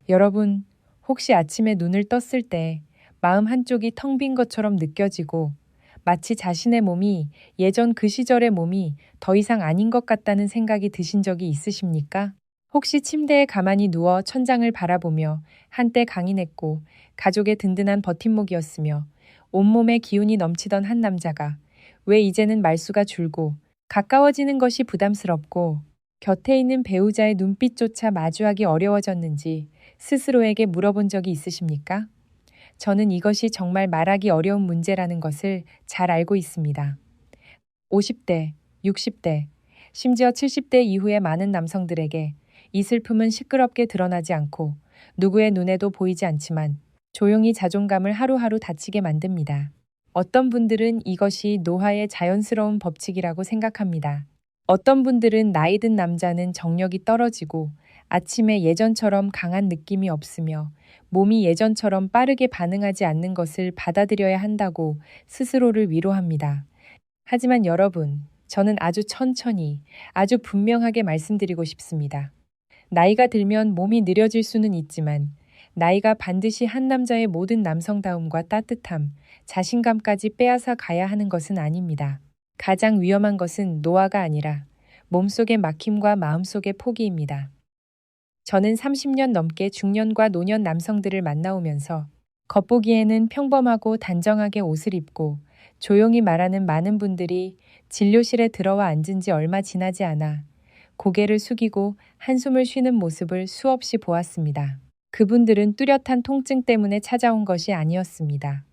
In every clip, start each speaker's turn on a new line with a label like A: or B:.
A: 여러분, 혹시 아침에 눈을 떴을 때 마음 한쪽이 텅 빈 것처럼 느껴지고 마치 자신의 몸이 예전 그 시절의 몸이 더 이상 아닌 것 같다는 생각이 드신 적이 있으십니까? 혹시 침대에 가만히 누워 천장을 바라보며 한때 강인했고 가족의 든든한 버팀목이었으며 온몸에 기운이 넘치던 한 남자가 왜 이제는 말수가 줄고 가까워지는 것이 부담스럽고 곁에 있는 배우자의 눈빛조차 마주하기 어려워졌는지 스스로에게 물어본 적이 있으십니까? 저는 이것이 정말 말하기 어려운 문제라는 것을 잘 알고 있습니다. 50대, 60대, 심지어 70대 이후의 많은 남성들에게 이 슬픔은 시끄럽게 드러나지 않고 누구의 눈에도 보이지 않지만 조용히 자존감을 하루하루 다치게 만듭니다. 어떤 분들은 이것이 노화의 자연스러운 법칙이라고 생각합니다. 어떤 분들은 나이 든 남자는 정력이 떨어지고 아침에 예전처럼 강한 느낌이 없으며 몸이 예전처럼 빠르게 반응하지 않는 것을 받아들여야 한다고 스스로를 위로합니다. 하지만 여러분, 저는 아주 천천히, 아주 분명하게 말씀드리고 싶습니다. 나이가 들면 몸이 느려질 수는 있지만 나이가 반드시 한 남자의 모든 남성다움과 따뜻함, 자신감까지 빼앗아 가야 하는 것은 아닙니다. 가장 위험한 것은 노화가 아니라 몸속의 막힘과 마음속의 포기입니다. 저는 30년 넘게 중년과 노년 남성들을 만나오면서 겉보기에는 평범하고 단정하게 옷을 입고 조용히 말하는 많은 분들이 진료실에 들어와 앉은 지 얼마 지나지 않아 고개를 숙이고 한숨을 쉬는 모습을 수없이 보았습니다. 그분들은 뚜렷한 통증 때문에 찾아온 것이 아니었습니다.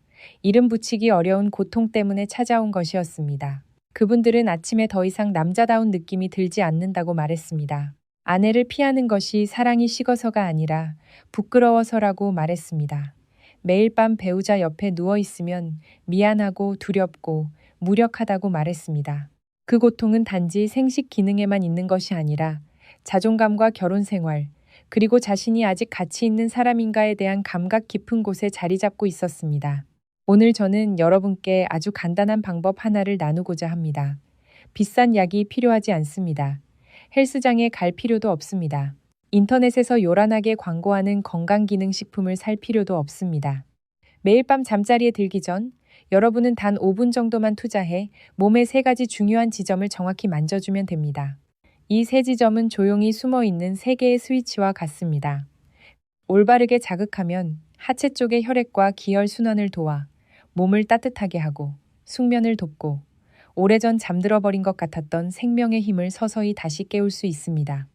A: 이름 붙이기 어려운 고통 때문에 찾아온 것이었습니다. 그분들은 아침에 더 이상 남자다운 느낌이 들지 않는다고 말했습니다. 아내를 피하는 것이 사랑이 식어서가 아니라 부끄러워서라고 말했습니다. 매일 밤 배우자 옆에 누워 있으면 미안하고 두렵고 무력하다고 말했습니다. 그 고통은 단지 생식 기능에만 있는 것이 아니라 자존감과 결혼 생활, 그리고 자신이 아직 가치 있는 사람인가에 대한 감각 깊은 곳에 자리 잡고 있었습니다. 오늘 저는 여러분께 아주 간단한 방법 하나를 나누고자 합니다. 비싼 약이 필요하지 않습니다. 헬스장에 갈 필요도 없습니다. 인터넷에서 요란하게 광고하는 건강기능식품을 살 필요도 없습니다. 매일 밤 잠자리에 들기 전 여러분은 단 5분 정도만 투자해 몸의 3가지 중요한 지점을 정확히 만져주면 됩니다. 이 3지점은 조용히 숨어있는 3개의 스위치와 같습니다. 올바르게 자극하면 하체 쪽의 혈액과 기혈 순환을 도와 몸을 따뜻하게 하고 숙면을 돕고 오래전 잠들어 버린 것 같았던 생명의 힘을 서서히 다시 깨울 수 있습니다.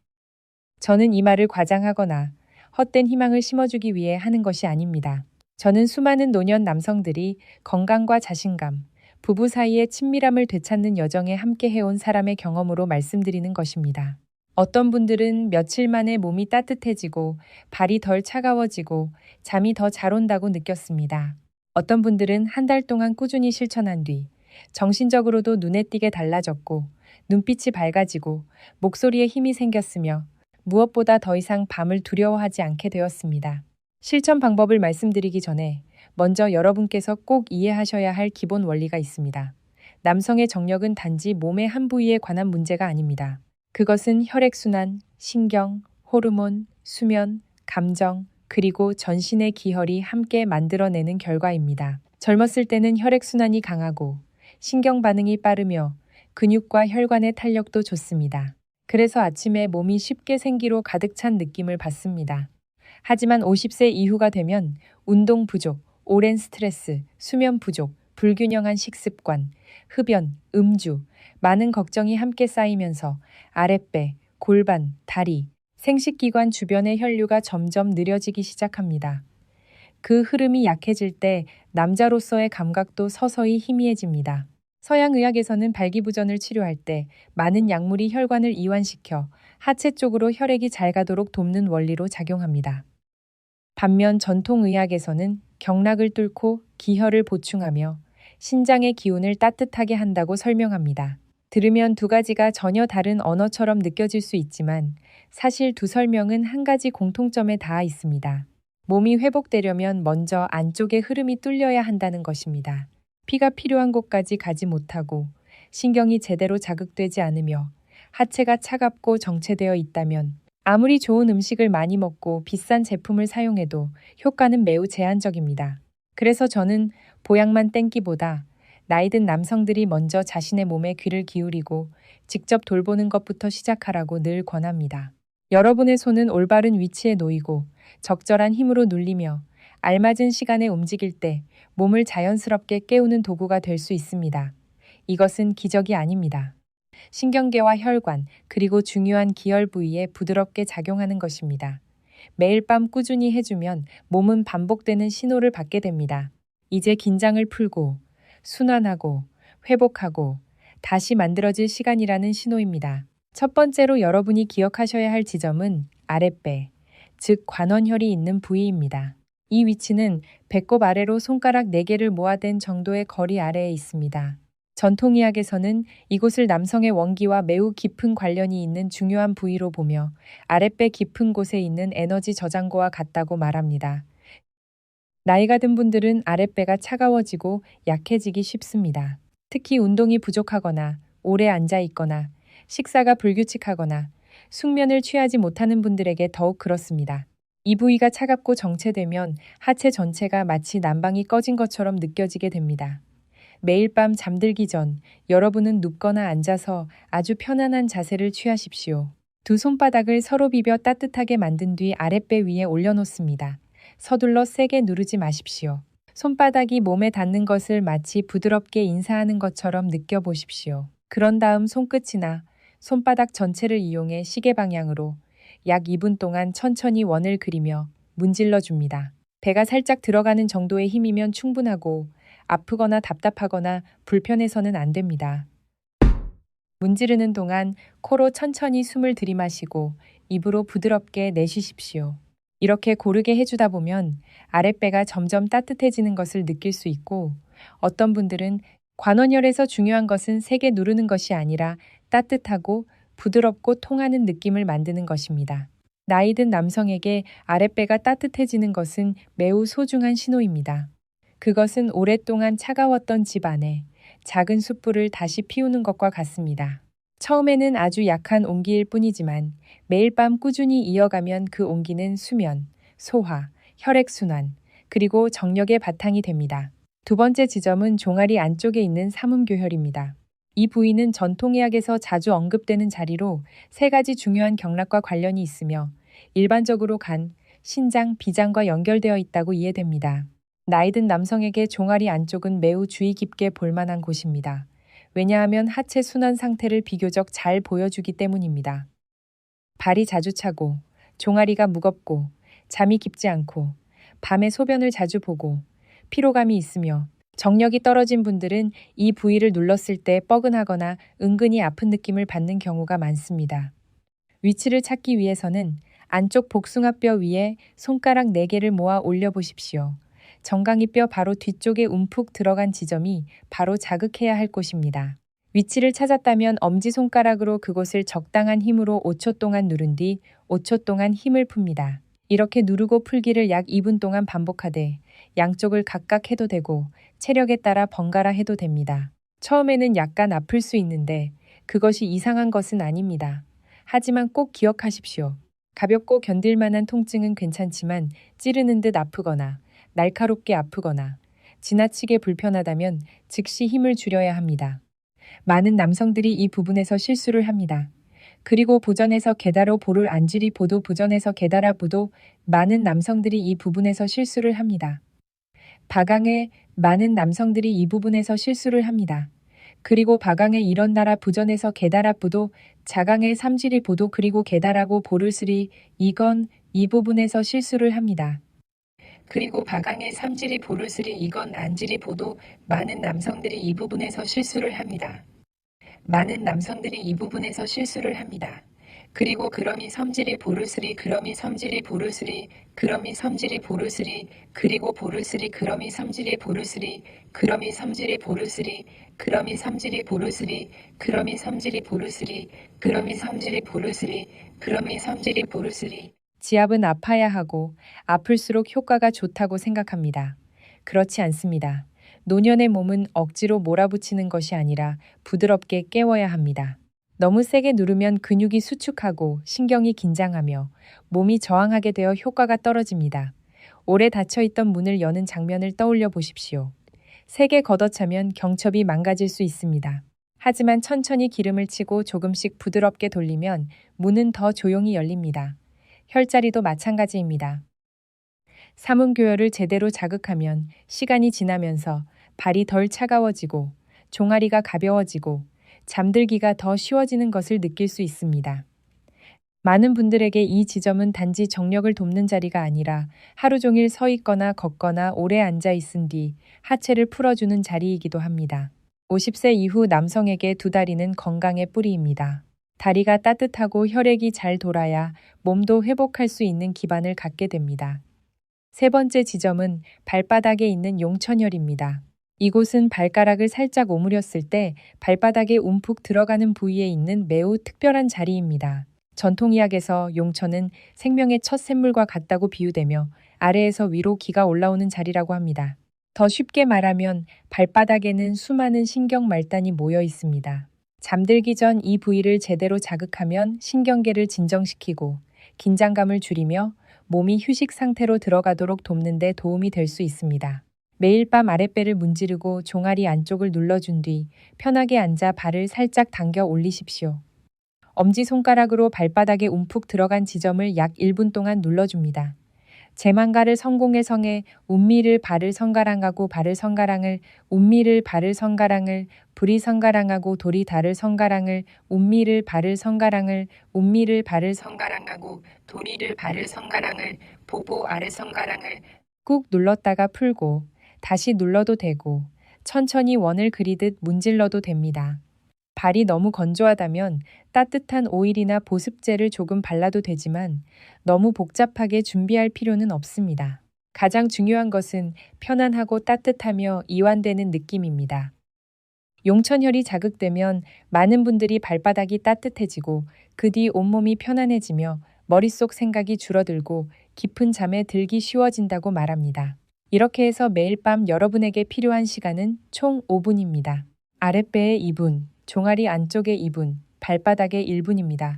A: 저는 이 말을 과장하거나 헛된 희망을 심어주기 위해 하는 것이 아닙니다. 저는 수많은 노년 남성들이 건강과 자신감, 부부 사이의 친밀함을 되찾는 여정에 함께 해온 사람의 경험으로 말씀드리는 것입니다. 어떤 분들은 며칠 만에 몸이 따뜻해지고 발이 덜 차가워지고 잠이 더 잘 온다고 느꼈습니다. 어떤 분들은 한 달 동안 꾸준히 실천한 뒤 정신적으로도 눈에 띄게 달라졌고 눈빛이 밝아지고 목소리에 힘이 생겼으며 무엇보다 더 이상 밤을 두려워하지 않게 되었습니다. 실천 방법을 말씀드리기 전에 먼저 여러분께서 꼭 이해하셔야 할 기본 원리가 있습니다. 남성의 정력은 단지 몸의 한 부위에 관한 문제가 아닙니다. 그것은 혈액순환, 신경, 호르몬, 수면, 감정, 그리고 전신의 기혈이 함께 만들어내는 결과입니다. 젊었을 때는 혈액순환이 강하고 신경 반응이 빠르며 근육과 혈관의 탄력도 좋습니다. 그래서 아침에 몸이 쉽게 생기로 가득 찬 느낌을 받습니다. 하지만 50세 이후가 되면 운동 부족, 오랜 스트레스, 수면 부족, 불균형한 식습관, 흡연, 음주, 많은 걱정이 함께 쌓이면서 아랫배, 골반, 다리, 생식기관 주변의 혈류가 점점 느려지기 시작합니다. 그 흐름이 약해질 때 남자로서의 감각도 서서히 희미해집니다. 서양의학에서는 발기부전을 치료할 때 많은 약물이 혈관을 이완시켜 하체 쪽으로 혈액이 잘 가도록 돕는 원리로 작용합니다. 반면 전통의학에서는 경락을 뚫고 기혈을 보충하며 신장의 기운을 따뜻하게 한다고 설명합니다. 들으면 2가지가 전혀 다른 언어처럼 느껴질 수 있지만 사실 두 설명은 한 가지 공통점에 닿아 있습니다. 몸이 회복되려면 먼저 안쪽의 흐름이 뚫려야 한다는 것입니다. 피가 필요한 곳까지 가지 못하고 신경이 제대로 자극되지 않으며 하체가 차갑고 정체되어 있다면 아무리 좋은 음식을 많이 먹고 비싼 제품을 사용해도 효과는 매우 제한적입니다. 그래서 저는 보약만 땡기보다 나이 든 남성들이 먼저 자신의 몸에 귀를 기울이고 직접 돌보는 것부터 시작하라고 늘 권합니다. 여러분의 손은 올바른 위치에 놓이고 적절한 힘으로 눌리며 알맞은 시간에 움직일 때 몸을 자연스럽게 깨우는 도구가 될 수 있습니다. 이것은 기적이 아닙니다. 신경계와 혈관, 그리고 중요한 기혈 부위에 부드럽게 작용하는 것입니다. 매일 밤 꾸준히 해주면 몸은 반복되는 신호를 받게 됩니다. 이제 긴장을 풀고, 순환하고, 회복하고, 다시 만들어질 시간이라는 신호입니다. 첫 번째로 여러분이 기억하셔야 할 지점은 아랫배, 즉 관원혈이 있는 부위입니다. 이 위치는 배꼽 아래로 손가락 4개를 모아댄 정도의 거리 아래에 있습니다. 전통의학에서는 이곳을 남성의 원기와 매우 깊은 관련이 있는 중요한 부위로 보며 아랫배 깊은 곳에 있는 에너지 저장고와 같다고 말합니다. 나이가 든 분들은 아랫배가 차가워지고 약해지기 쉽습니다. 특히 운동이 부족하거나 오래 앉아 있거나 식사가 불규칙하거나 숙면을 취하지 못하는 분들에게 더욱 그렇습니다. 이 부위가 차갑고 정체되면 하체 전체가 마치 난방이 꺼진 것처럼 느껴지게 됩니다. 매일 밤 잠들기 전 여러분은 눕거나 앉아서 아주 편안한 자세를 취하십시오. 두 손바닥을 서로 비벼 따뜻하게 만든 뒤 아랫배 위에 올려놓습니다. 서둘러 세게 누르지 마십시오. 손바닥이 몸에 닿는 것을 마치 부드럽게 인사하는 것처럼 느껴보십시오. 그런 다음 손끝이나 손바닥 전체를 이용해 시계 방향으로 약 2분 동안 천천히 원을 그리며 문질러 줍니다. 배가 살짝 들어가는 정도의 힘이면 충분하고 아프거나 답답하거나 불편해서는 안 됩니다. 문지르는 동안 코로 천천히 숨을 들이마시고 입으로 부드럽게 내쉬십시오. 이렇게 고르게 해주다 보면 아랫배가 점점 따뜻해지는 것을 느낄 수 있고 어떤 분들은 관원혈에서 중요한 것은 세게 누르는 것이 아니라 따뜻하고 부드럽고 통하는 느낌을 만드는 것입니다. 나이 든 남성에게 아랫배가 따뜻해지는 것은 매우 소중한 신호입니다. 그것은 오랫동안 차가웠던 집 안에 작은 숯불을 다시 피우는 것과 같습니다. 처음에는 아주 약한 온기일 뿐이지만 매일 밤 꾸준히 이어가면 그 온기는 수면, 소화, 혈액순환, 그리고 정력의 바탕이 됩니다. 두 번째 지점은 종아리 안쪽에 있는 삼음교혈입니다. 이 부위는 전통의학에서 자주 언급되는 자리로 3가지 중요한 경락과 관련이 있으며 일반적으로 간, 신장, 비장과 연결되어 있다고 이해됩니다. 나이 든 남성에게 종아리 안쪽은 매우 주의 깊게 볼 만한 곳입니다. 왜냐하면 하체 순환 상태를 비교적 잘 보여주기 때문입니다. 발이 자주 차고, 종아리가 무겁고, 잠이 깊지 않고, 밤에 소변을 자주 보고, 피로감이 있으며, 정력이 떨어진 분들은 이 부위를 눌렀을 때 뻐근하거나 은근히 아픈 느낌을 받는 경우가 많습니다. 위치를 찾기 위해서는 안쪽 복숭아뼈 위에 손가락 4개를 모아 올려보십시오. 정강이뼈 바로 뒤쪽에 움푹 들어간 지점이 바로 자극해야 할 곳입니다. 위치를 찾았다면 엄지손가락으로 그곳을 적당한 힘으로 5초 동안 누른 뒤 5초 동안 힘을 풉니다. 이렇게 누르고 풀기를 약 2분 동안 반복하되 양쪽을 각각 해도 되고 체력에 따라 번갈아 해도 됩니다. 처음에는 약간 아플 수 있는데 그것이 이상한 것은 아닙니다. 하지만 꼭 기억하십시오. 가볍고 견딜 만한 통증은 괜찮지만 찌르는 듯 아프거나 날카롭게 아프거나 지나치게 불편하다면 즉시 힘을 줄여야 합니다. 많은 남성들이 이 부분에서 실수를 합니다. 그리고 보전에서 계다로 보를 안지리 보도 보전에서 계다라 보도 많은 남성들이 이 부분에서 실수를 합니다. 바강에 많은 남성들이 이 부분에서 실수를 합니다. 그리고 바강에 이런 나라 부전에서 계다라 보도 자강에 삼지리 보도 그리고 계다라고 보를 쓰리 이건 이 부분에서 실수를 합니다. 그리고 바강에 삼지리 보를 쓰리 이건 안지리 보도 많은 남성들이 이 부분에서 실수를 합니다. 많은 남성들이 이 부분에서 실수를 합니다. 그리고 그럼이 섬지리 보를 쓰리 그럼이 섬지리 보를 쓰리 그럼이 섬지리 보를 쓰리 그리고 보를 쓰리 그럼이 섬지리 보를 쓰리 그럼이 섬지리 보를 쓰리 그럼이 섬지리 보를 쓰리 그럼이 섬지리 보를 쓰리 그럼이 섬지리 보를 쓰리 그럼이 섬지리 보를 쓰리 지압은 아파야 하고 아플수록 효과가 좋다고 생각합니다. 그렇지 않습니다. 노년의 몸은 억지로 몰아붙이는 것이 아니라 부드럽게 깨워야 합니다. 너무 세게 누르면 근육이 수축하고 신경이 긴장하며 몸이 저항하게 되어 효과가 떨어집니다. 오래 닫혀있던 문을 여는 장면을 떠올려 보십시오. 세게 걷어차면 경첩이 망가질 수 있습니다. 하지만 천천히 기름을 치고 조금씩 부드럽게 돌리면 문은 더 조용히 열립니다. 혈자리도 마찬가지입니다. 삼음교열을 제대로 자극하면 시간이 지나면서 발이 덜 차가워지고 종아리가 가벼워지고 잠들기가 더 쉬워지는 것을 느낄 수 있습니다. 많은 분들에게 이 지점은 단지 정력을 돕는 자리가 아니라 하루 종일 서 있거나 걷거나 오래 앉아 있은 뒤 하체를 풀어주는 자리이기도 합니다. 50세 이후 남성에게 두 다리는 건강의 뿌리입니다. 다리가 따뜻하고 혈액이 잘 돌아야 몸도 회복할 수 있는 기반을 갖게 됩니다. 세 번째 지점은 발바닥에 있는 용천혈입니다. 이곳은 발가락을 살짝 오므렸을 때 발바닥에 움푹 들어가는 부위에 있는 매우 특별한 자리입니다. 전통의학에서 용천은 생명의 첫 샘물과 같다고 비유되며 아래에서 위로 기가 올라오는 자리라고 합니다. 더 쉽게 말하면 발바닥에는 수많은 신경 말단이 모여 있습니다. 잠들기 전 이 부위를 제대로 자극하면 신경계를 진정시키고 긴장감을 줄이며 몸이 휴식 상태로 들어가도록 돕는 데 도움이 될 수 있습니다. 매일 밤 아랫배를 문지르고 종아리 안쪽을 눌러준 뒤 편하게 앉아 발을 살짝 당겨 올리십시오. 엄지손가락으로 발바닥에 움푹 들어간 지점을 약 1분 동안 눌러줍니다. 제망가를 성공의 성에 운미를 발을 성가랑하고 발을 성가랑을 운미를 발을 성가랑을 불이 성가랑하고 돌이 달을 성가랑을 운미를 발을 성가랑을 운미를 발을 성가랑하고 도리를 발을 성가랑을 보보 아래 성가랑을 꾹 눌렀다가 풀고 다시 눌러도 되고 천천히 원을 그리듯 문질러도 됩니다. 발이 너무 건조하다면 따뜻한 오일이나 보습제를 조금 발라도 되지만 너무 복잡하게 준비할 필요는 없습니다. 가장 중요한 것은 편안하고 따뜻하며 이완되는 느낌입니다. 용천혈이 자극되면 많은 분들이 발바닥이 따뜻해지고 그 뒤 온몸이 편안해지며 머릿속 생각이 줄어들고 깊은 잠에 들기 쉬워진다고 말합니다. 이렇게 해서 매일 밤 여러분에게 필요한 시간은 총 5분입니다. 아랫배에 2분, 종아리 안쪽에 2분, 발바닥에 1분입니다.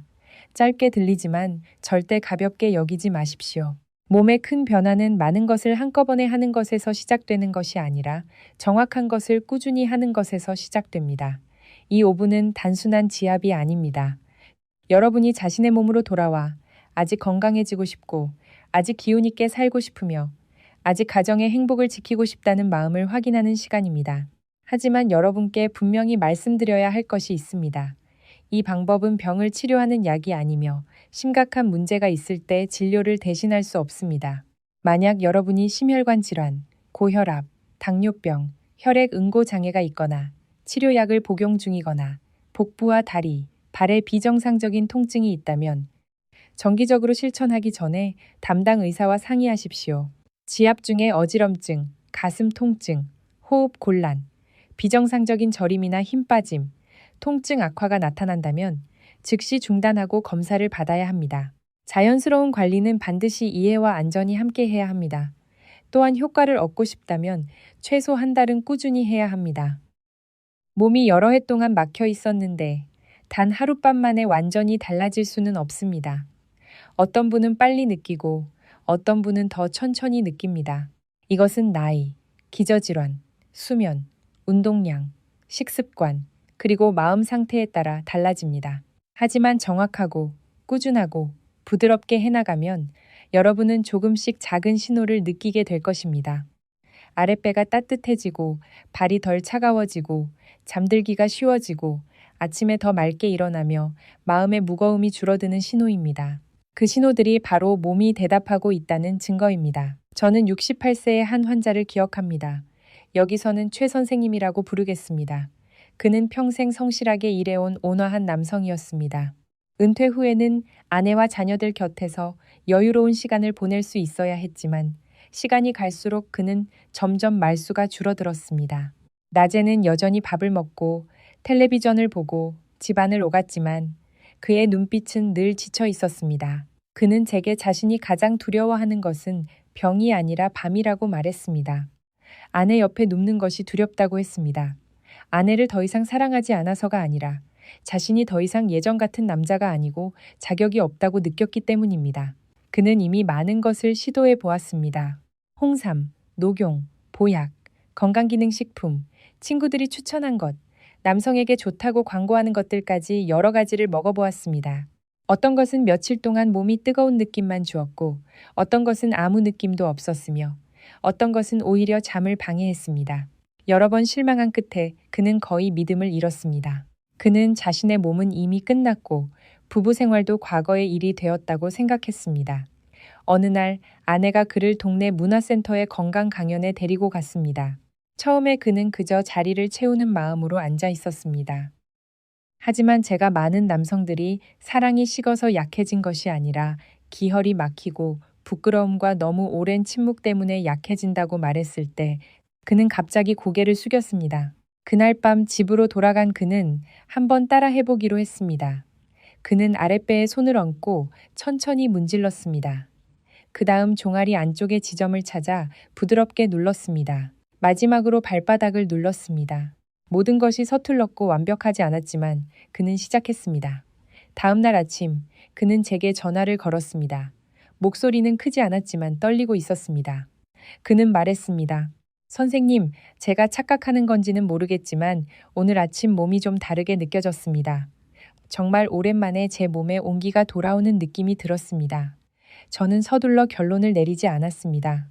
A: 짧게 들리지만 절대 가볍게 여기지 마십시오. 몸의 큰 변화는 많은 것을 한꺼번에 하는 것에서 시작되는 것이 아니라 정확한 것을 꾸준히 하는 것에서 시작됩니다. 이 5분은 단순한 지압이 아닙니다. 여러분이 자신의 몸으로 돌아와 아직 건강해지고 싶고 아직 기운 있게 살고 싶으며 아직 가정의 행복을 지키고 싶다는 마음을 확인하는 시간입니다. 하지만 여러분께 분명히 말씀드려야 할 것이 있습니다. 이 방법은 병을 치료하는 약이 아니며 심각한 문제가 있을 때 진료를 대신할 수 없습니다. 만약 여러분이 심혈관 질환, 고혈압, 당뇨병, 혈액 응고 장애가 있거나 치료약을 복용 중이거나 복부와 다리, 발에 비정상적인 통증이 있다면 정기적으로 실천하기 전에 담당 의사와 상의하십시오. 지압 중에 어지럼증, 가슴 통증, 호흡 곤란, 비정상적인 저림이나 힘 빠짐, 통증 악화가 나타난다면 즉시 중단하고 검사를 받아야 합니다. 자연스러운 관리는 반드시 이해와 안전이 함께 해야 합니다. 또한 효과를 얻고 싶다면 최소 한 달은 꾸준히 해야 합니다. 몸이 여러 해 동안 막혀 있었는데 단 하룻밤 만에 완전히 달라질 수는 없습니다. 어떤 분은 빨리 느끼고 어떤 분은 더 천천히 느낍니다. 이것은 나이, 기저질환, 수면, 운동량, 식습관, 그리고 마음 상태에 따라 달라집니다. 하지만 정확하고 꾸준하고 부드럽게 해나가면 여러분은 조금씩 작은 신호를 느끼게 될 것입니다. 아랫배가 따뜻해지고 발이 덜 차가워지고 잠들기가 쉬워지고 아침에 더 맑게 일어나며 마음의 무거움이 줄어드는 신호입니다. 그 신호들이 바로 몸이 대답하고 있다는 증거입니다. 저는 68세의 한 환자를 기억합니다. 여기서는 최 선생님이라고 부르겠습니다. 그는 평생 성실하게 일해온 온화한 남성이었습니다. 은퇴 후에는 아내와 자녀들 곁에서 여유로운 시간을 보낼 수 있어야 했지만 시간이 갈수록 그는 점점 말수가 줄어들었습니다. 낮에는 여전히 밥을 먹고 텔레비전을 보고 집안을 오갔지만 그의 눈빛은 늘 지쳐 있었습니다. 그는 제게 자신이 가장 두려워하는 것은 병이 아니라 밤이라고 말했습니다. 아내 옆에 눕는 것이 두렵다고 했습니다. 아내를 더 이상 사랑하지 않아서가 아니라 자신이 더 이상 예전 같은 남자가 아니고 자격이 없다고 느꼈기 때문입니다. 그는 이미 많은 것을 시도해 보았습니다. 홍삼, 녹용, 보약, 건강기능식품, 친구들이 추천한 것, 남성에게 좋다고 광고하는 것들까지 여러 가지를 먹어보았습니다. 어떤 것은 며칠 동안 몸이 뜨거운 느낌만 주었고, 어떤 것은 아무 느낌도 없었으며, 어떤 것은 오히려 잠을 방해했습니다. 여러 번 실망한 끝에 그는 거의 믿음을 잃었습니다. 그는 자신의 몸은 이미 끝났고 부부 생활도 과거의 일이 되었다고 생각했습니다. 어느 날 아내가 그를 동네 문화센터의 건강 강연에 데리고 갔습니다. 처음에 그는 그저 자리를 채우는 마음으로 앉아 있었습니다. 하지만 제가 많은 남성들이 사랑이 식어서 약해진 것이 아니라 기혈이 막히고 부끄러움과 너무 오랜 침묵 때문에 약해진다고 말했을 때 그는 갑자기 고개를 숙였습니다. 그날 밤 집으로 돌아간 그는 한번 따라 해보기로 했습니다. 그는 아랫배에 손을 얹고 천천히 문질렀습니다. 그 다음 종아리 안쪽의 지점을 찾아 부드럽게 눌렀습니다. 마지막으로 발바닥을 눌렀습니다. 모든 것이 서툴렀고 완벽하지 않았지만 그는 시작했습니다. 다음 날 아침 그는 제게 전화를 걸었습니다. 목소리는 크지 않았지만 떨리고 있었습니다. 그는 말했습니다. 선생님, 제가 착각하는 건지는 모르겠지만 오늘 아침 몸이 좀 다르게 느껴졌습니다. 정말 오랜만에 제 몸에 온기가 돌아오는 느낌이 들었습니다. 저는 서둘러 결론을 내리지 않았습니다.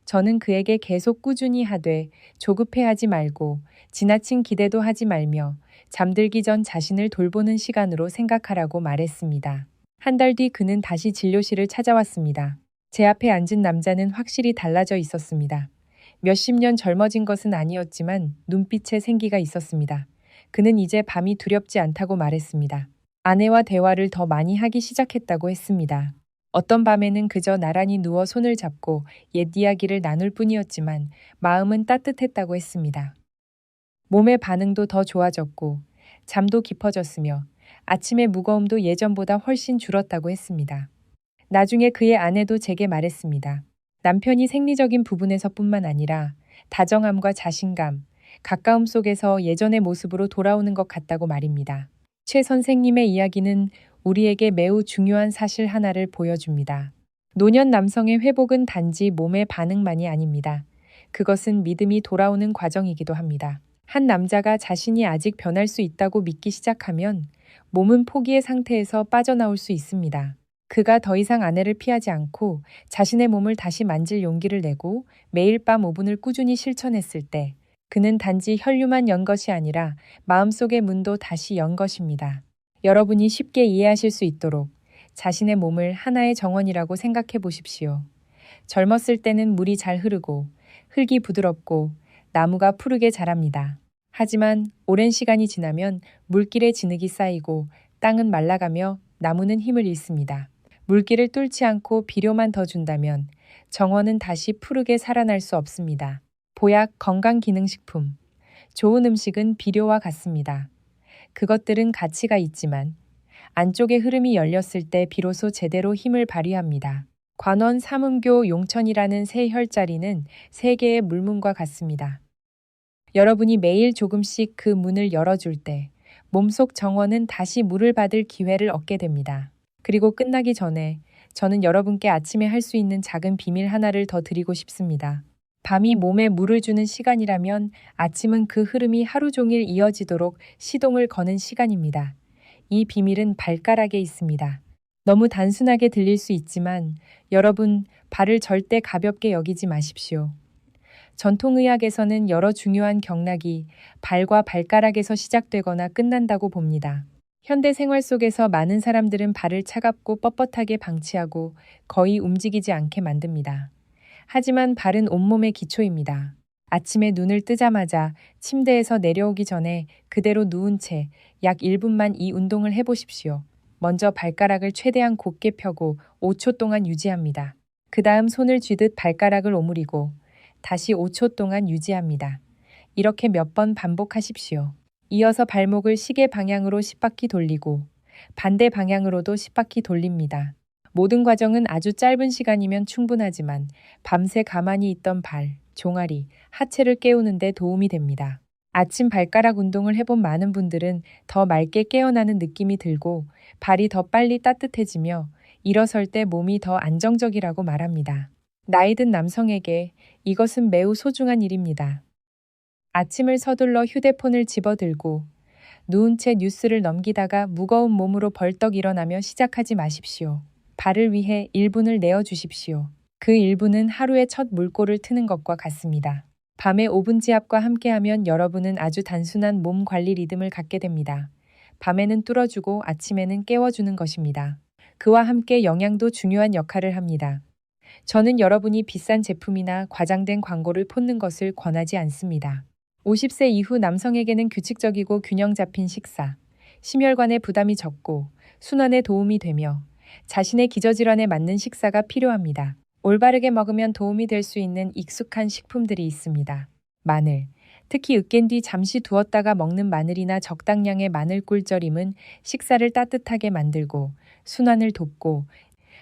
A: 저는 그에게 계속 꾸준히 하되 조급해하지 말고 지나친 기대도 하지 말며 잠들기 전 자신을 돌보는 시간으로 생각하라고 말했습니다. 한 달 뒤 그는 다시 진료실을 찾아왔습니다. 제 앞에 앉은 남자는 확실히 달라져 있었습니다. 몇십 년 젊어진 것은 아니었지만 눈빛에 생기가 있었습니다. 그는 이제 밤이 두렵지 않다고 말했습니다. 아내와 대화를 더 많이 하기 시작했다고 했습니다. 어떤 밤에는 그저 나란히 누워 손을 잡고 옛 이야기를 나눌 뿐이었지만 마음은 따뜻했다고 했습니다. 몸의 반응도 더 좋아졌고 잠도 깊어졌으며 아침의 무거움도 예전보다 훨씬 줄었다고 했습니다. 나중에 그의 아내도 제게 말했습니다. 남편이 생리적인 부분에서뿐만 아니라 다정함과 자신감, 가까움 속에서 예전의 모습으로 돌아오는 것 같다고 말입니다. 최 선생님의 이야기는 우리에게 매우 중요한 사실 하나를 보여줍니다. 노년 남성의 회복은 단지 몸의 반응만이 아닙니다. 그것은 믿음이 돌아오는 과정이기도 합니다. 한 남자가 자신이 아직 변할 수 있다고 믿기 시작하면 몸은 포기의 상태에서 빠져나올 수 있습니다. 그가 더 이상 아내를 피하지 않고 자신의 몸을 다시 만질 용기를 내고 매일 밤 5분을 꾸준히 실천했을 때 그는 단지 혈류만 연 것이 아니라 마음속의 문도 다시 연 것입니다. 여러분이 쉽게 이해하실 수 있도록 자신의 몸을 하나의 정원이라고 생각해 보십시오. 젊었을 때는 물이 잘 흐르고 흙이 부드럽고 나무가 푸르게 자랍니다. 하지만 오랜 시간이 지나면 물길에 진흙이 쌓이고 땅은 말라가며 나무는 힘을 잃습니다. 물길을 뚫지 않고 비료만 더 준다면 정원은 다시 푸르게 살아날 수 없습니다. 보약, 건강기능식품, 좋은 음식은 비료와 같습니다. 그것들은 가치가 있지만 안쪽의 흐름이 열렸을 때 비로소 제대로 힘을 발휘합니다. 관원 삼음교 용천이라는 세 혈자리는 세 개의 물문과 같습니다. 여러분이 매일 조금씩 그 문을 열어줄 때 몸속 정원은 다시 물을 받을 기회를 얻게 됩니다. 그리고 끝나기 전에 저는 여러분께 아침에 할 수 있는 작은 비밀 하나를 더 드리고 싶습니다. 밤이 몸에 물을 주는 시간이라면 아침은 그 흐름이 하루 종일 이어지도록 시동을 거는 시간입니다. 이 비밀은 발가락에 있습니다. 너무 단순하게 들릴 수 있지만 여러분, 발을 절대 가볍게 여기지 마십시오. 전통의학에서는 여러 중요한 경락이 발과 발가락에서 시작되거나 끝난다고 봅니다. 현대 생활 속에서 많은 사람들은 발을 차갑고 뻣뻣하게 방치하고 거의 움직이지 않게 만듭니다. 하지만 발은 온몸의 기초입니다. 아침에 눈을 뜨자마자 침대에서 내려오기 전에 그대로 누운 채 약 1분만 이 운동을 해보십시오. 먼저 발가락을 최대한 곧게 펴고 5초 동안 유지합니다. 그 다음 손을 쥐듯 발가락을 오므리고 다시 5초 동안 유지합니다. 이렇게 몇 번 반복하십시오. 이어서 발목을 시계 방향으로 10바퀴 돌리고 반대 방향으로도 10바퀴 돌립니다. 모든 과정은 아주 짧은 시간이면 충분하지만 밤새 가만히 있던 발, 종아리, 하체를 깨우는 데 도움이 됩니다. 아침 발가락 운동을 해본 많은 분들은 더 맑게 깨어나는 느낌이 들고 발이 더 빨리 따뜻해지며 일어설 때 몸이 더 안정적이라고 말합니다. 나이 든 남성에게 이것은 매우 소중한 일입니다. 아침을 서둘러 휴대폰을 집어들고 누운 채 뉴스를 넘기다가 무거운 몸으로 벌떡 일어나며 시작하지 마십시오. 발을 위해 1분을 내어주십시오. 그 1분은 하루의 첫 물꼬를 트는 것과 같습니다. 밤에 5분 지압과 함께하면 여러분은 아주 단순한 몸 관리 리듬을 갖게 됩니다. 밤에는 뚫어주고 아침에는 깨워주는 것입니다. 그와 함께 영양도 중요한 역할을 합니다. 저는 여러분이 비싼 제품이나 과장된 광고를 폰는 것을 권하지 않습니다. 50세 이후 남성에게는 규칙적이고 균형 잡힌 식사, 심혈관의 부담이 적고 순환에 도움이 되며 자신의 기저질환에 맞는 식사가 필요합니다. 올바르게 먹으면 도움이 될 수 있는 익숙한 식품들이 있습니다. 마늘, 특히 으깬 뒤 잠시 두었다가 먹는 마늘이나 적당량의 마늘 꿀절임은 식사를 따뜻하게 만들고 순환을 돕고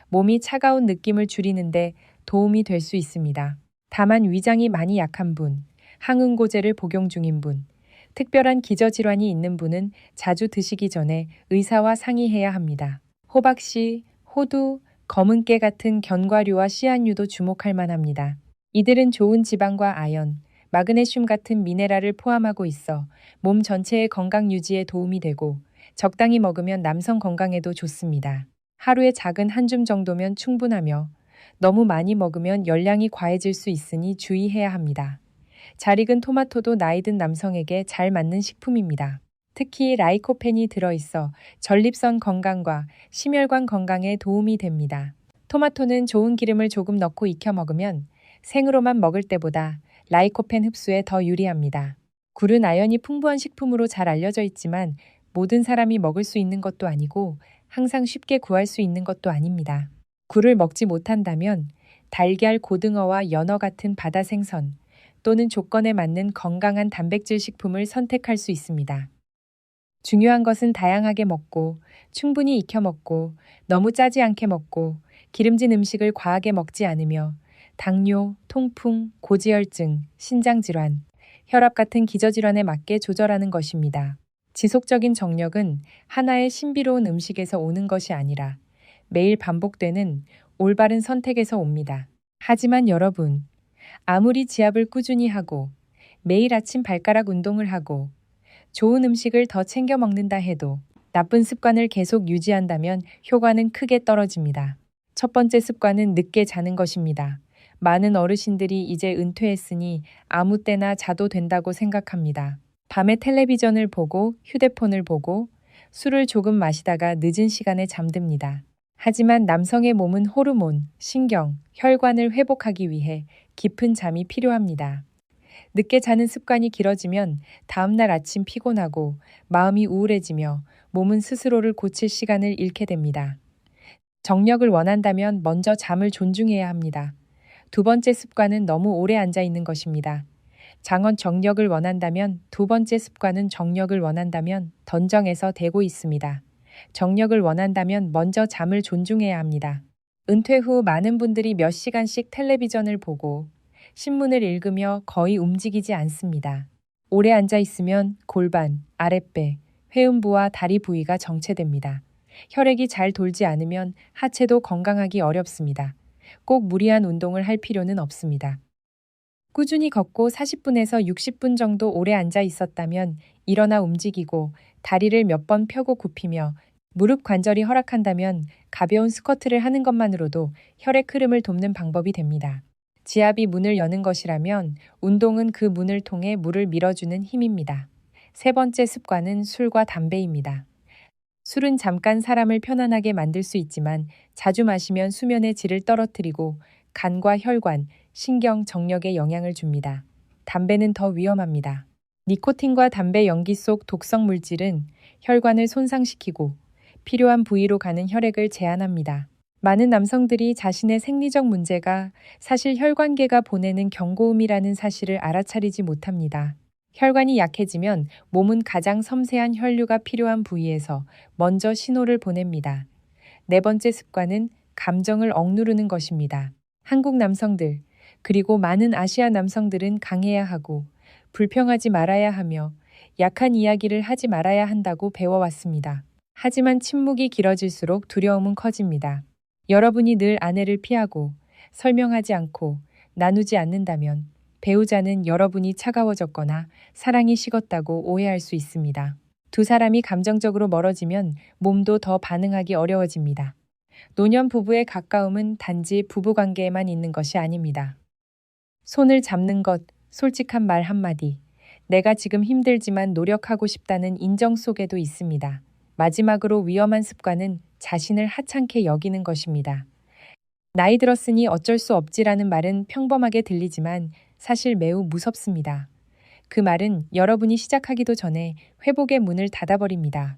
A: 몸이 차가운 느낌을 줄이는데 도움이 될 수 있습니다. 다만 위장이 많이 약한 분, 항응고제를 복용 중인 분, 특별한 기저질환이 있는 분은 자주 드시기 전에 의사와 상의해야 합니다. 호박씨, 호두, 검은깨 같은 견과류와 씨앗류도 주목할 만합니다. 이들은 좋은 지방과 아연, 마그네슘 같은 미네랄을 포함하고 있어 몸 전체의 건강 유지에 도움이 되고 적당히 먹으면 남성 건강에도 좋습니다. 하루에 작은 한 줌 정도면 충분하며 너무 많이 먹으면 열량이 과해질 수 있으니 주의해야 합니다. 잘 익은 토마토도 나이 든 남성에게 잘 맞는 식품입니다. 특히 라이코펜이 들어있어 전립선 건강과 심혈관 건강에 도움이 됩니다. 토마토는 좋은 기름을 조금 넣고 익혀 먹으면 생으로만 먹을 때보다 라이코펜 흡수에 더 유리합니다. 굴은 아연이 풍부한 식품으로 잘 알려져 있지만 모든 사람이 먹을 수 있는 것도 아니고 항상 쉽게 구할 수 있는 것도 아닙니다. 굴을 먹지 못한다면 달걀, 고등어와 연어 같은 바다 생선 또는 조건에 맞는 건강한 단백질 식품을 선택할 수 있습니다. 중요한 것은 다양하게 먹고 충분히 익혀 먹고 너무 짜지 않게 먹고 기름진 음식을 과하게 먹지 않으며 당뇨, 통풍, 고지혈증, 신장질환, 혈압 같은 기저질환에 맞게 조절하는 것입니다. 지속적인 정력은 하나의 신비로운 음식에서 오는 것이 아니라 매일 반복되는 올바른 선택에서 옵니다. 하지만 여러분, 아무리 지압을 꾸준히 하고 매일 아침 발가락 운동을 하고 좋은 음식을 더 챙겨 먹는다 해도 나쁜 습관을 계속 유지한다면 효과는 크게 떨어집니다. 첫 번째 습관은 늦게 자는 것입니다. 많은 어르신들이 이제 은퇴했으니 아무 때나 자도 된다고 생각합니다. 밤에 텔레비전을 보고 휴대폰을 보고 술을 조금 마시다가 늦은 시간에 잠듭니다. 하지만 남성의 몸은 호르몬, 신경, 혈관을 회복하기 위해 깊은 잠이 필요합니다. 늦게 자는 습관이 길어지면 다음날 아침 피곤하고 마음이 우울해지며 몸은 스스로를 고칠 시간을 잃게 됩니다. 정력을 원한다면 먼저 잠을 존중해야 합니다. 두 번째 습관은 너무 오래 앉아 있는 것입니다. 장원 정력을 원한다면 두 번째 습관은 정력을 원한다면 던정에서 대고 있습니다. 정력을 원한다면 먼저 잠을 존중해야 합니다. 은퇴 후 많은 분들이 몇 시간씩 텔레비전을 보고 신문을 읽으며 거의 움직이지 않습니다. 오래 앉아 있으면 골반, 아랫배, 회음부와 다리 부위가 정체됩니다. 혈액이 잘 돌지 않으면 하체도 건강하기 어렵습니다. 꼭 무리한 운동을 할 필요는 없습니다. 꾸준히 걷고 40분에서 60분 정도 오래 앉아 있었다면 일어나 움직이고 다리를 몇 번 펴고 굽히며 무릎 관절이 허락한다면 가벼운 스쿼트를 하는 것만으로도 혈액 흐름을 돕는 방법이 됩니다. 지압이 문을 여는 것이라면 운동은 그 문을 통해 물을 밀어주는 힘입니다. 세 번째 습관은 술과 담배입니다. 술은 잠깐 사람을 편안하게 만들 수 있지만 자주 마시면 수면의 질을 떨어뜨리고 간과 혈관, 신경, 정력에 영향을 줍니다. 담배는 더 위험합니다. 니코틴과 담배 연기 속 독성 물질은 혈관을 손상시키고 필요한 부위로 가는 혈액을 제한합니다. 많은 남성들이 자신의 생리적 문제가 사실 혈관계가 보내는 경고음이라는 사실을 알아차리지 못합니다. 혈관이 약해지면 몸은 가장 섬세한 혈류가 필요한 부위에서 먼저 신호를 보냅니다. 네 번째 습관은 감정을 억누르는 것입니다. 한국 남성들, 그리고 많은 아시아 남성들은 강해야 하고 불평하지 말아야 하며 약한 이야기를 하지 말아야 한다고 배워왔습니다. 하지만 침묵이 길어질수록 두려움은 커집니다. 여러분이 늘 아내를 피하고 설명하지 않고 나누지 않는다면 배우자는 여러분이 차가워졌거나 사랑이 식었다고 오해할 수 있습니다. 두 사람이 감정적으로 멀어지면 몸도 더 반응하기 어려워집니다. 노년 부부의 가까움은 단지 부부관계에만 있는 것이 아닙니다. 손을 잡는 것, 솔직한 말 한마디, 내가 지금 힘들지만 노력하고 싶다는 인정 속에도 있습니다. 마지막으로 위험한 습관은 자신을 하찮게 여기는 것입니다. 나이 들었으니 어쩔 수 없지라는 말은 평범하게 들리지만 사실 매우 무섭습니다. 그 말은 여러분이 시작하기도 전에 회복의 문을 닫아버립니다.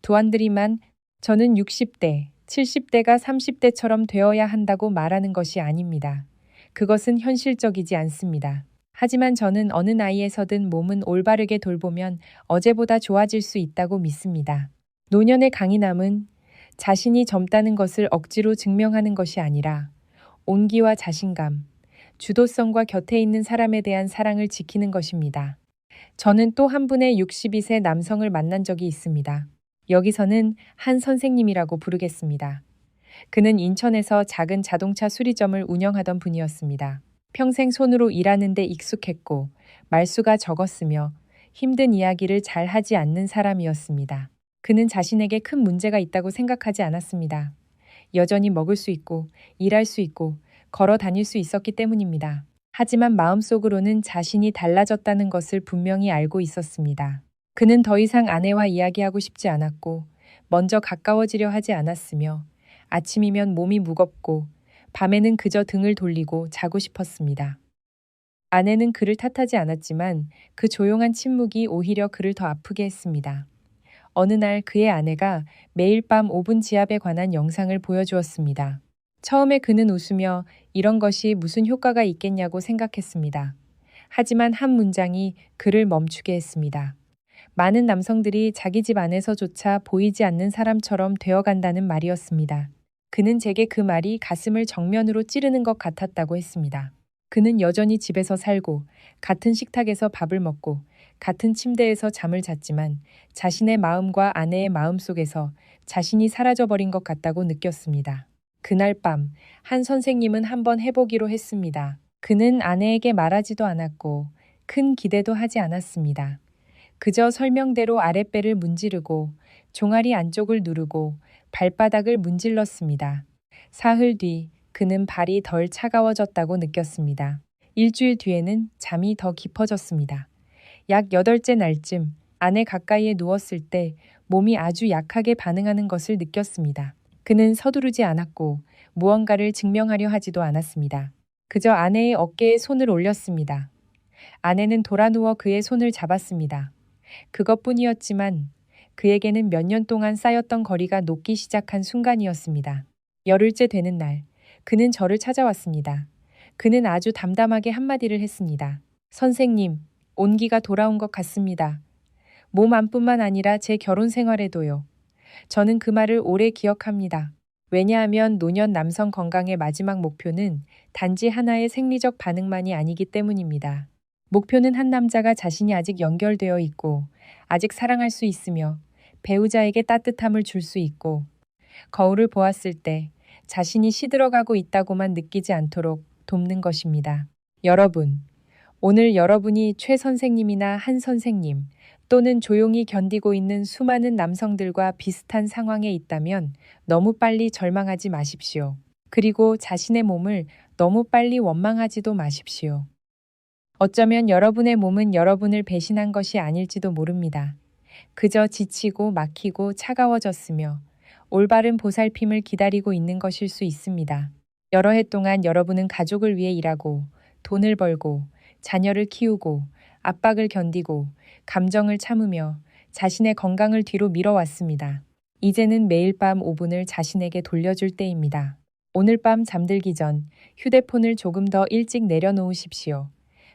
A: 도안들이만 저는 60대, 70대가 30대처럼 되어야 한다고 말하는 것이 아닙니다. 그것은 현실적이지 않습니다. 하지만 저는 어느 나이에서든 몸은 올바르게 돌보면 어제보다 좋아질 수 있다고 믿습니다. 노년의 강인함은 자신이 젊다는 것을 억지로 증명하는 것이 아니라 온기와 자신감, 주도성과 곁에 있는 사람에 대한 사랑을 지키는 것입니다. 저는 또 한 분의 62세 남성을 만난 적이 있습니다. 여기서는 한 선생님이라고 부르겠습니다. 그는 인천에서 작은 자동차 수리점을 운영하던 분이었습니다. 평생 손으로 일하는 데 익숙했고 말수가 적었으며 힘든 이야기를 잘 하지 않는 사람이었습니다. 그는 자신에게 큰 문제가 있다고 생각하지 않았습니다. 여전히 먹을 수 있고 일할 수 있고 걸어 다닐 수 있었기 때문입니다. 하지만 마음속으로는 자신이 달라졌다는 것을 분명히 알고 있었습니다. 그는 더 이상 아내와 이야기하고 싶지 않았고 먼저 가까워지려 하지 않았으며 아침이면 몸이 무겁고 밤에는 그저 등을 돌리고 자고 싶었습니다. 아내는 그를 탓하지 않았지만 그 조용한 침묵이 오히려 그를 더 아프게 했습니다. 어느 날 그의 아내가 매일 밤 5분 지압에 관한 영상을 보여주었습니다. 처음에 그는 웃으며 이런 것이 무슨 효과가 있겠냐고 생각했습니다. 하지만 한 문장이 그를 멈추게 했습니다. 많은 남성들이 자기 집 안에서조차 보이지 않는 사람처럼 되어간다는 말이었습니다. 그는 제게 그 말이 가슴을 정면으로 찌르는 것 같았다고 했습니다. 그는 여전히 집에서 살고 같은 식탁에서 밥을 먹고 같은 침대에서 잠을 잤지만 자신의 마음과 아내의 마음 속에서 자신이 사라져버린 것 같다고 느꼈습니다. 그날 밤 한 선생님은 한번 해보기로 했습니다. 그는 아내에게 말하지도 않았고 큰 기대도 하지 않았습니다. 그저 설명대로 아랫배를 문지르고 종아리 안쪽을 누르고 발바닥을 문질렀습니다. 사흘 뒤 그는 발이 덜 차가워졌다고 느꼈습니다. 일주일 뒤에는 잠이 더 깊어졌습니다. 약 8째 날쯤 아내 가까이에 누웠을 때 몸이 아주 약하게 반응하는 것을 느꼈습니다. 그는 서두르지 않았고 무언가를 증명하려 하지도 않았습니다. 그저 아내의 어깨에 손을 올렸습니다. 아내는 돌아 누워 그의 손을 잡았습니다. 그것뿐이었지만 그에게는 몇 년 동안 쌓였던 거리가 녹기 시작한 순간이었습니다. 열흘째 되는 날, 그는 저를 찾아왔습니다. 그는 아주 담담하게 한마디를 했습니다. 선생님, 온기가 돌아온 것 같습니다. 몸 안뿐만 아니라 제 결혼 생활에도요. 저는 그 말을 오래 기억합니다. 왜냐하면 노년 남성 건강의 마지막 목표는 단지 하나의 생리적 반응만이 아니기 때문입니다. 목표는 한 남자가 자신이 아직 연결되어 있고 아직 사랑할 수 있으며 배우자에게 따뜻함을 줄 수 있고 거울을 보았을 때 자신이 시들어가고 있다고만 느끼지 않도록 돕는 것입니다. 여러분, 오늘 여러분이 최 선생님이나 한 선생님 또는 조용히 견디고 있는 수많은 남성들과 비슷한 상황에 있다면 너무 빨리 절망하지 마십시오. 그리고 자신의 몸을 너무 빨리 원망하지도 마십시오. 어쩌면 여러분의 몸은 여러분을 배신한 것이 아닐지도 모릅니다. 그저 지치고 막히고 차가워졌으며 올바른 보살핌을 기다리고 있는 것일 수 있습니다. 여러 해 동안 여러분은 가족을 위해 일하고 돈을 벌고 자녀를 키우고 압박을 견디고 감정을 참으며 자신의 건강을 뒤로 미뤄왔습니다. 이제는 매일 밤 5분을 자신에게 돌려줄 때입니다. 오늘 밤 잠들기 전 휴대폰을 조금 더 일찍 내려놓으십시오.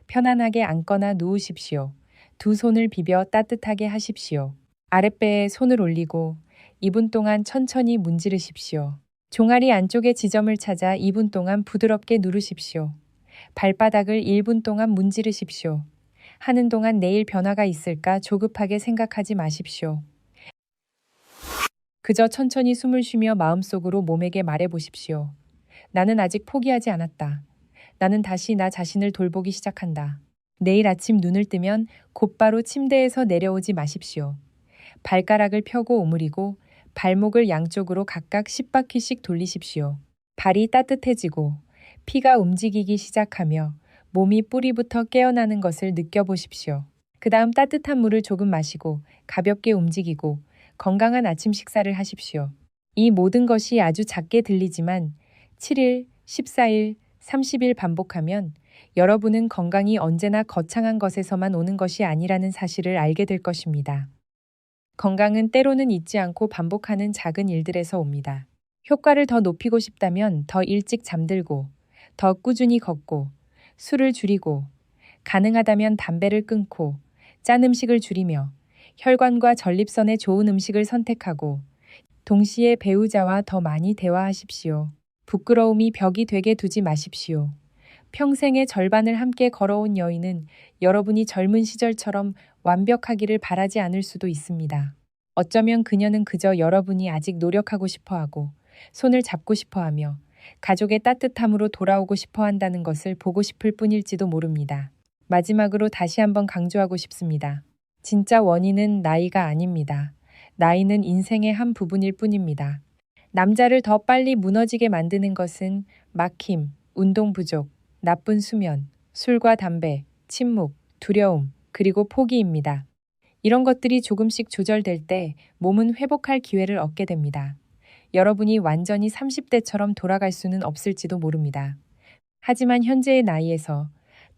A: 편안하게 앉거나 누우십시오. 두 손을 비벼 따뜻하게 하십시오. 아랫배에 손을 올리고 2분 동안 천천히 문지르십시오. 종아리 안쪽의 지점을 찾아 2분 동안 부드럽게 누르십시오. 발바닥을 1분 동안 문지르십시오. 하는 동안 내일 변화가 있을까 조급하게 생각하지 마십시오. 그저 천천히 숨을 쉬며 마음속으로 몸에게 말해보십시오. 나는 아직 포기하지 않았다. 나는 다시 나 자신을 돌보기 시작한다. 내일 아침 눈을 뜨면 곧바로 침대에서 내려오지 마십시오. 발가락을 펴고 오므리고 발목을 양쪽으로 각각 10바퀴씩 돌리십시오. 발이 따뜻해지고 피가 움직이기 시작하며 몸이 뿌리부터 깨어나는 것을 느껴보십시오. 그 다음 따뜻한 물을 조금 마시고 가볍게 움직이고 건강한 아침 식사를 하십시오. 이 모든 것이 아주 작게 들리지만 7일, 14일, 30일 반복하면 여러분은 건강이 언제나 거창한 것에서만 오는 것이 아니라는 사실을 알게 될 것입니다. 건강은 때로는 잊지 않고 반복하는 작은 일들에서 옵니다. 효과를 더 높이고 싶다면 더 일찍 잠들고, 더 꾸준히 걷고, 술을 줄이고, 가능하다면 담배를 끊고, 짠 음식을 줄이며, 혈관과 전립선에 좋은 음식을 선택하고, 동시에 배우자와 더 많이 대화하십시오. 부끄러움이 벽이 되게 두지 마십시오. 평생의 절반을 함께 걸어온 여인은 여러분이 젊은 시절처럼 완벽하기를 바라지 않을 수도 있습니다. 어쩌면 그녀는 그저 여러분이 아직 노력하고 싶어하고 손을 잡고 싶어하며 가족의 따뜻함으로 돌아오고 싶어한다는 것을 보고 싶을 뿐일지도 모릅니다. 마지막으로 다시 한번 강조하고 싶습니다. 진짜 원인은 나이가 아닙니다. 나이는 인생의 한 부분일 뿐입니다. 남자를 더 빨리 무너지게 만드는 것은 막힘, 운동 부족, 나쁜 수면, 술과 담배, 침묵, 두려움, 그리고 포기입니다. 이런 것들이 조금씩 조절될 때 몸은 회복할 기회를 얻게 됩니다. 여러분이 완전히 30대처럼 돌아갈 수는 없을지도 모릅니다. 하지만 현재의 나이에서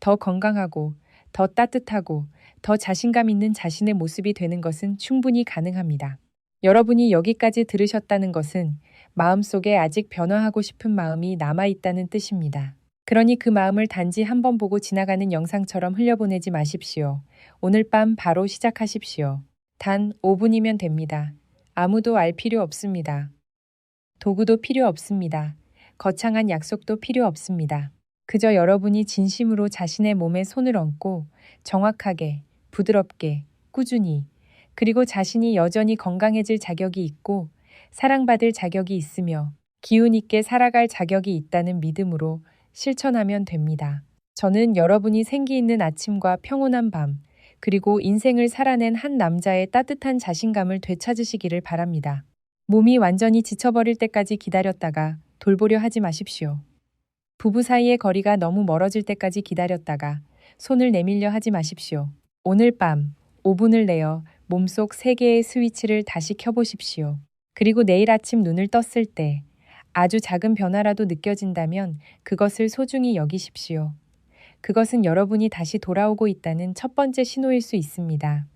A: 더 건강하고, 더 따뜻하고, 더 자신감 있는 자신의 모습이 되는 것은 충분히 가능합니다. 여러분이 여기까지 들으셨다는 것은 마음속에 아직 변화하고 싶은 마음이 남아있다는 뜻입니다. 그러니 그 마음을 단지 한번 보고 지나가는 영상처럼 흘려보내지 마십시오. 오늘 밤 바로 시작하십시오. 단 5분이면 됩니다. 아무도 알 필요 없습니다. 도구도 필요 없습니다. 거창한 약속도 필요 없습니다. 그저 여러분이 진심으로 자신의 몸에 손을 얹고 정확하게, 부드럽게, 꾸준히, 그리고 자신이 여전히 건강해질 자격이 있고 사랑받을 자격이 있으며 기운 있게 살아갈 자격이 있다는 믿음으로 실천하면 됩니다. 저는 여러분이 생기 있는 아침과 평온한 밤, 그리고 인생을 살아낸 한 남자의 따뜻한 자신감을 되찾으시기를 바랍니다. 몸이 완전히 지쳐버릴 때까지 기다렸다가 돌보려 하지 마십시오. 부부 사이의 거리가 너무 멀어질 때까지 기다렸다가 손을 내밀려 하지 마십시오. 오늘 밤 5분을 내어 몸속 3개의 스위치를 다시 켜보십시오. 그리고 내일 아침 눈을 떴을 때 아주 작은 변화라도 느껴진다면 그것을 소중히 여기십시오. 그것은 여러분이 다시 돌아오고 있다는 첫 번째 신호일 수 있습니다.